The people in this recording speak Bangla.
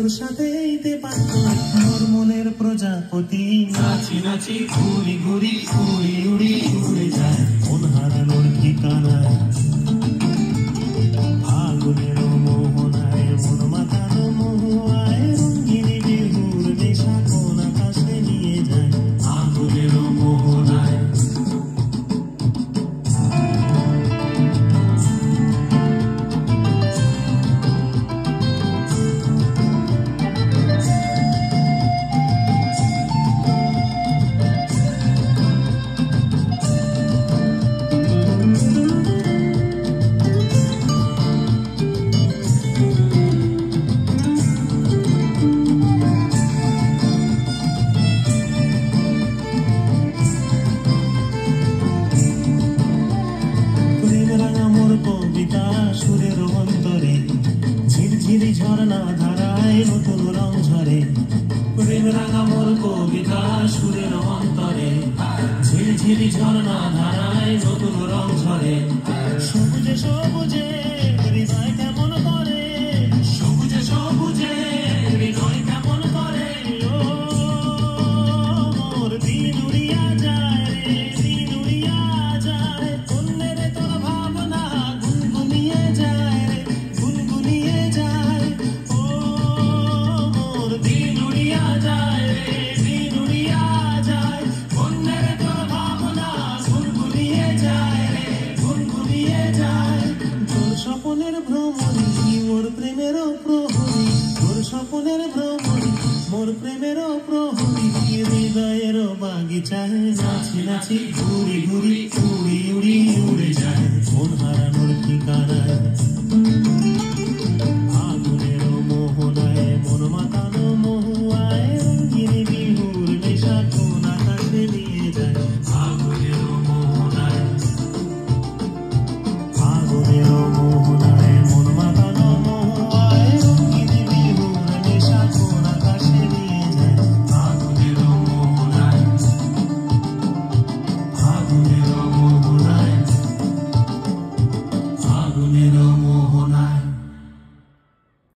তোর সাথে এইতে পারত মোর মনের প্রজাপতি নাচি নাচি ঘুরি ঘুরি উড়ি উড়ি উড়ে যায় মন হারানোর ঠিকানায় ফাগুনের মোহনায় মন মাতানো মহুয়ায় রঙিনী বিহুর নেশা কোন আকাশে নিয়ে যায় ফাগুনের মোহনায় সুরের অন্তরে ঝিরঝিরি ঝর্ণা ধারায় নতুন রং ঝরে প্রেম রাঙা মোর কবিতা সুরের অন্তরে ঝিরঝিরি ঝর্ণা ধারায় নতুন রং ঝরে সবুজে সবুজে হৃদয় কেমন করে সবুজে সবুজে হৃদয় কেমন করে ও মোর দিন উড়িয়া যায় রে দিন উড়িয়া যায় অন্যের তোর ভাবনা গুনগুনিয়ে যায় রে গুনগুনিয়ে যায় ও মোর দিন উড়িয়া যায় রে দিন উড়িয়া যায় অন্যের তোর ভাবনা গুনগুনিয়ে যায় রে গুনগুনিয়ে যায় তোর স্বপ্নের ভ্রমণী মোর প্রেমেরও প্রহরী তোর স্বপ্নের ভ্রমণী মোর প্রেমেরও প্রহরী হৃদয়েরও বাগিচায় নাচি নাচি ঘুরি ঘুরি উড়ি উড়ি উড়ে যায় মন হারানোর ঠিকানায়